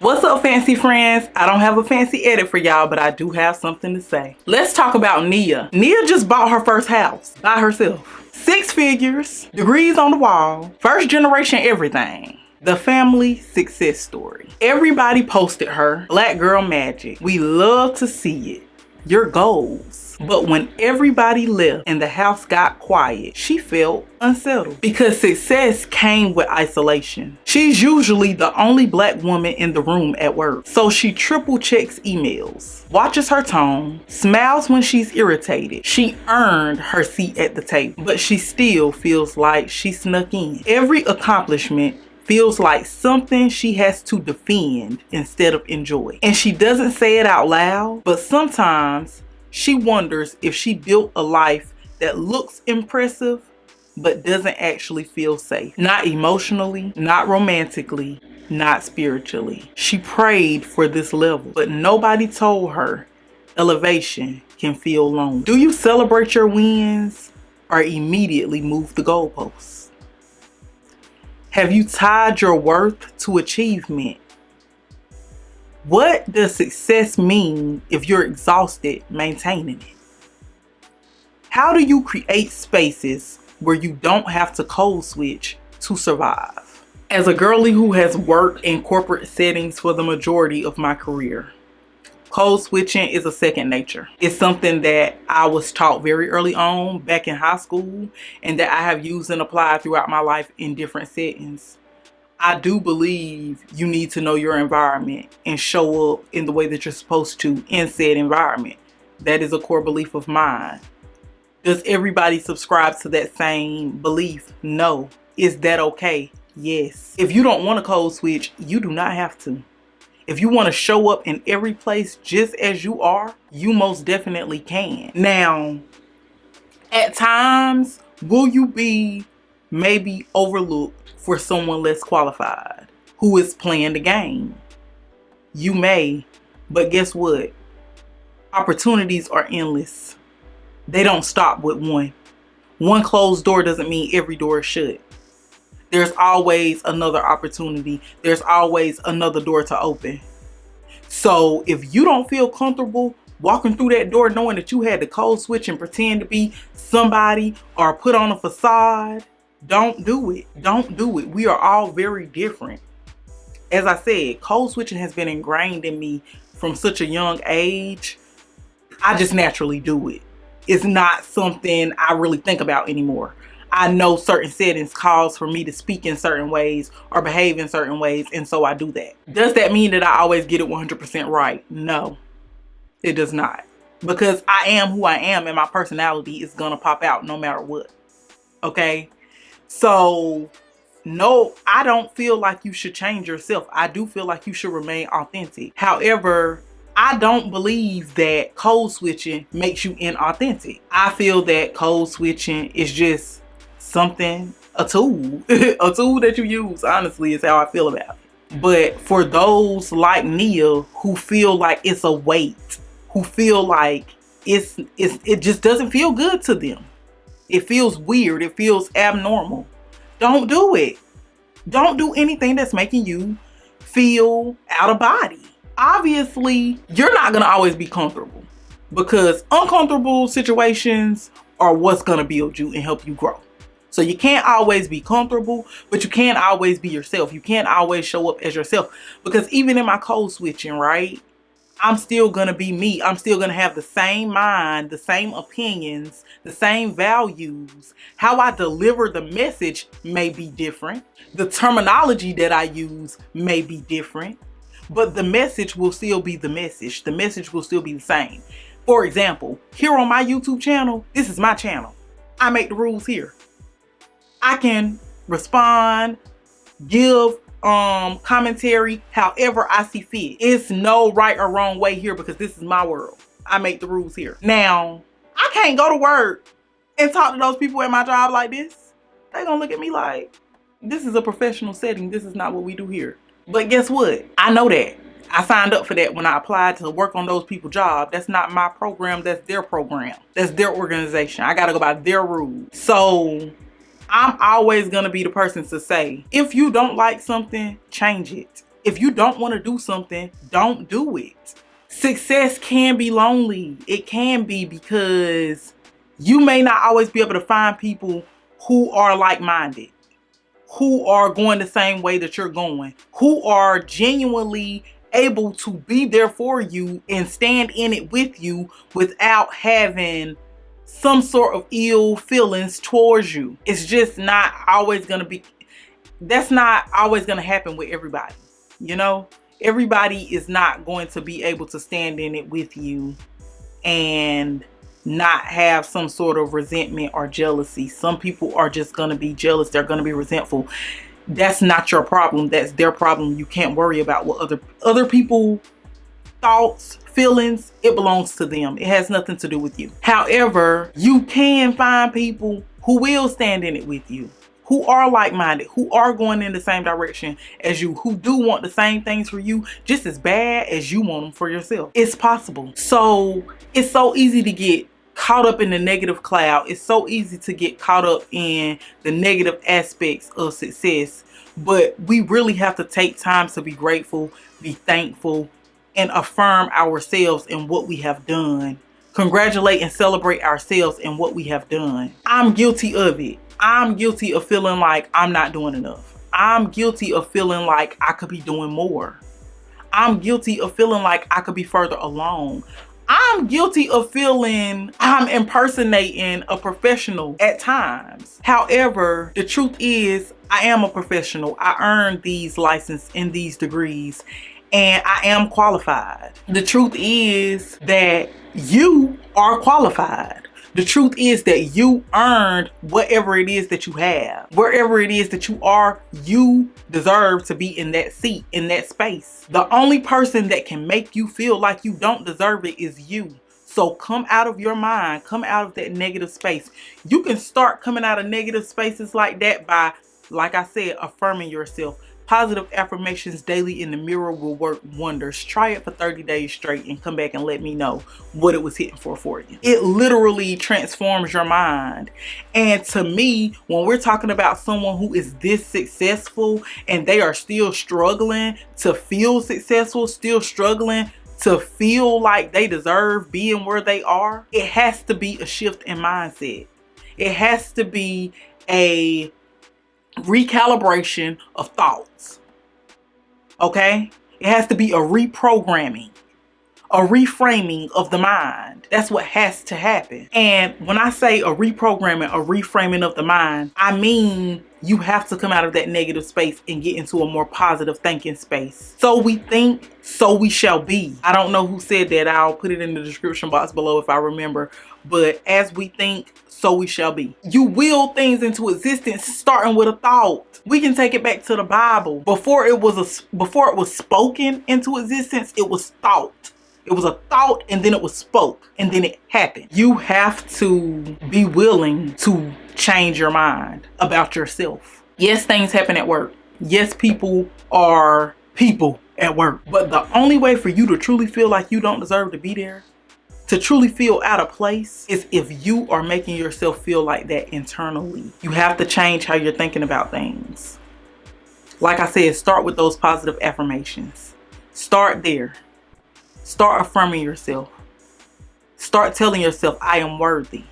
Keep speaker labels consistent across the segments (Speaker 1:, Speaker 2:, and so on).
Speaker 1: What's up, fancy friends? I don't have a fancy edit for y'all, but I do have something to say. Let's talk about Nia. Nia just bought her first house by herself. 6 figures, degrees on the wall, first generation everything. The family success story. Everybody posted her. Black girl magic. We love to see it. Your goals. But when everybody left and the house got quiet, she felt unsettled because success came with isolation. She's usually the only black woman in the room at work, so she triple checks emails, watches her tone, smiles when she's irritated. She earned her seat at the table, but she still feels like she snuck in. Every accomplishment feels like something she has to defend instead of enjoy. And she doesn't say it out loud, but sometimes she wonders if she built a life that looks impressive but doesn't actually feel safe. Not emotionally, not romantically, not spiritually. She prayed for this level, but nobody told her elevation can feel lonely. Do you celebrate your wins or immediately move the goalposts? Have you tied your worth to achievement? What does success mean if you're exhausted maintaining it? How do you create spaces where you don't have to code switch to survive? As a girly who has worked in corporate settings for the majority of my career, code switching is a second nature. It's something that I was taught very early on back in high school and that I have used and applied throughout my life in different settings. I do believe you need to know your environment and show up in the way that you're supposed to in said environment. That is a core belief of mine. Does everybody subscribe to that same belief? No. Is that okay? Yes. If you don't want to code switch, you do not have to. If you want to show up in every place just as you are, you most definitely can. Now, at times, will you be maybe overlooked for someone less qualified who is playing the game? You may, but guess what? Opportunities are endless. They don't stop with one. One closed door doesn't mean every door is shut. There's always another opportunity. There's always another door to open. So if you don't feel comfortable walking through that door knowing that you had to code switch and pretend to be somebody or put on a facade, don't do it. Don't do it. We are all very different. As I said, code switching has been ingrained in me from such a young age. I just naturally do it. It's not something I really think about anymore. I know certain settings calls for me to speak in certain ways or behave in certain ways, and so I do that. Does that mean that I always get it 100% right? No, it does not. Because I am who I am and my personality is gonna pop out no matter what. Okay? So, no, I don't feel like you should change yourself. I do feel like you should remain authentic. However, I don't believe that code switching makes you inauthentic. I feel that code switching is just something, a tool. A tool that you use, honestly, is how I feel about it. But for those like Nia who feel like it's a weight, who feel like it just doesn't feel good to them. It feels weird. It feels abnormal. Don't do it. Don't do anything that's making you feel out of body. Obviously, you're not going to always be comfortable because uncomfortable situations are what's going to build you and help you grow. So you can't always be comfortable, but you can't always be yourself. You can't always show up as yourself because even in my code switching, right? I'm still going to be me. I'm still going to have the same mind, the same opinions, the same values. How I deliver the message may be different. The terminology that I use may be different, but the message will still be the message. The message will still be the same. For example, here on my YouTube channel, this is my channel. I make the rules here. I can respond, give commentary however I see fit. It's no right or wrong way here because this is my world. I make the rules here. Now, I can't go to work and talk to those people at my job like this. They're gonna look at me like, this is a professional setting. This is not what we do here. But guess what? I know that. I signed up for that when I applied to work on those people's jobs. That's not my program. That's their program. That's their organization. I gotta go by their rules. So I'm always gonna be the person to say, if you don't like something, change it. If you don't want to do something, don't do it. Success can be lonely. It can be, because you may not always be able to find people who are like-minded, who are going the same way that you're going, who are genuinely able to be there for you and stand in it with you without having some sort of ill feelings towards you. It's just not always going to be, that's not always going to happen with everybody. You know, everybody is not going to be able to stand in it with you and not have some sort of resentment or jealousy. Some people are just going to be jealous. They're going to be resentful. That's not your problem. That's their problem. You can't worry about what other people thoughts, feelings. It belongs to them. It has nothing to do with you. However, you can find people who will stand in it with you, who are like-minded, who are going in the same direction as you, who do want the same things for you just as bad as you want them for yourself. It's possible. So it's so easy to get caught up in the negative cloud. It's so easy to get caught up in the negative aspects of success. But we really have to take time to be grateful, be thankful, and affirm ourselves in what we have done. Congratulate and celebrate ourselves in what we have done. I'm guilty of it. I'm guilty of feeling like I'm not doing enough. I'm guilty of feeling like I could be doing more. I'm guilty of feeling like I could be further along. I'm guilty of feeling I'm impersonating a professional at times. However, the truth is, I am a professional. I earned these licenses and these degrees, and I am qualified. The truth is that you are qualified. The truth is that you earned whatever it is that you have. Wherever it is that you are, you deserve to be in that seat, in that space. The only person that can make you feel like you don't deserve it is you. So come out of your mind, come out of that negative space. You can start coming out of negative spaces like that by, like I said, affirming yourself. Positive affirmations daily in the mirror will work wonders. Try it for 30 days straight and come back and let me know what it was hitting for you. It literally transforms your mind. And to me, when we're talking about someone who is this successful and they are still struggling to feel successful, still struggling to feel like they deserve being where they are, it has to be a shift in mindset. It has to be a recalibration of thoughts. Okay? It has to be a reprogramming, a reframing of the mind. That's what has to happen. And when I say a reprogramming, a reframing of the mind, I mean you have to come out of that negative space and get into a more positive thinking space. So we think, so we shall be. I don't know who said that. I'll put it in the description box below if I remember. But as we think, so we shall be. You will things into existence starting with a thought. We can take it back to the Bible. Before it was spoken into existence, it was thought. It was a thought, and then it was spoke, and then it happened. You have to be willing to change your mind about yourself. Yes, things happen at work. Yes, people are people at work. But the only way for you to truly feel like you don't deserve to be there, to truly feel out of place, is if you are making yourself feel like that internally. You have to change how you're thinking about things. Like I said, start with those positive affirmations. Start there. Start affirming yourself. Start telling yourself, I am worthy.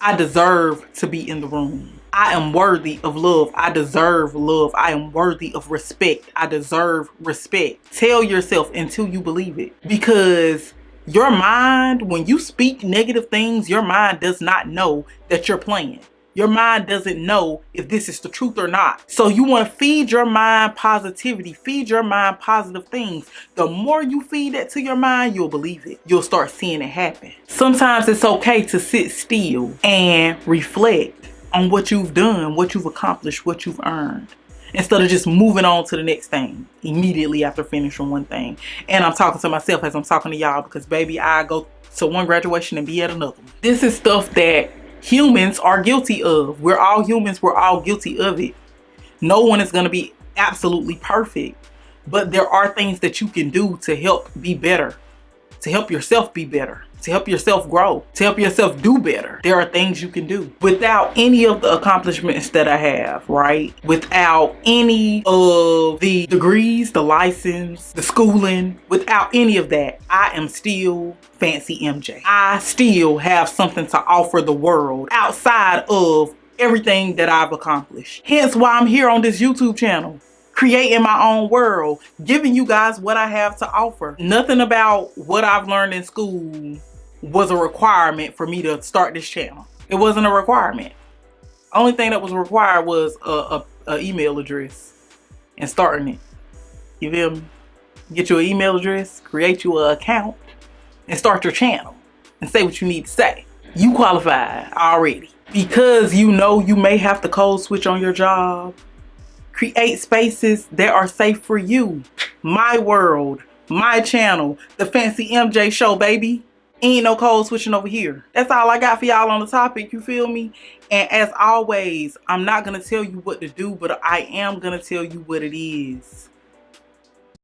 Speaker 1: I deserve to be in the room. I am worthy of love. I deserve love. I am worthy of respect. I deserve respect. Tell yourself until you believe it. Because your mind, when you speak negative things, your mind does not know that you're playing. Your mind doesn't know if this is the truth or not. So you want to feed your mind positivity, feed your mind positive things. The more you feed that to your mind, you'll believe it. You'll start seeing it happen. Sometimes it's okay to sit still and reflect on what you've done, what you've accomplished, what you've earned, instead of just moving on to the next thing immediately after finishing one thing. And I'm talking to myself as I'm talking to y'all, because baby, I go to one graduation and be at another. This is stuff that humans are guilty of. We're all humans. We're all guilty of it. No one is going to be absolutely perfect, but there are things that you can do to help be better, to help yourself be better, to help yourself grow, to help yourself do better. There are things you can do. Without any of the accomplishments that I have, right? Without any of the degrees, the license, the schooling, without any of that, I am still Fancy MJ. I still have something to offer the world outside of everything that I've accomplished. Hence why I'm here on this YouTube channel, creating my own world, giving you guys what I have to offer. Nothing about what I've learned in school was a requirement for me to start this channel. It wasn't a requirement. Only thing that was required was a email address and starting it. You feel me? Get you an email address, create you an account, and start your channel and say what you need to say. You qualified already. Because you know you may have to code switch on your job, create spaces that are safe for you. My world, my channel, the Fancy MJ show, baby. Ain't no code switching over here. That's all I got for y'all on the topic, you feel me? And as always, I'm not gonna tell you what to do, but I am gonna tell you what it is.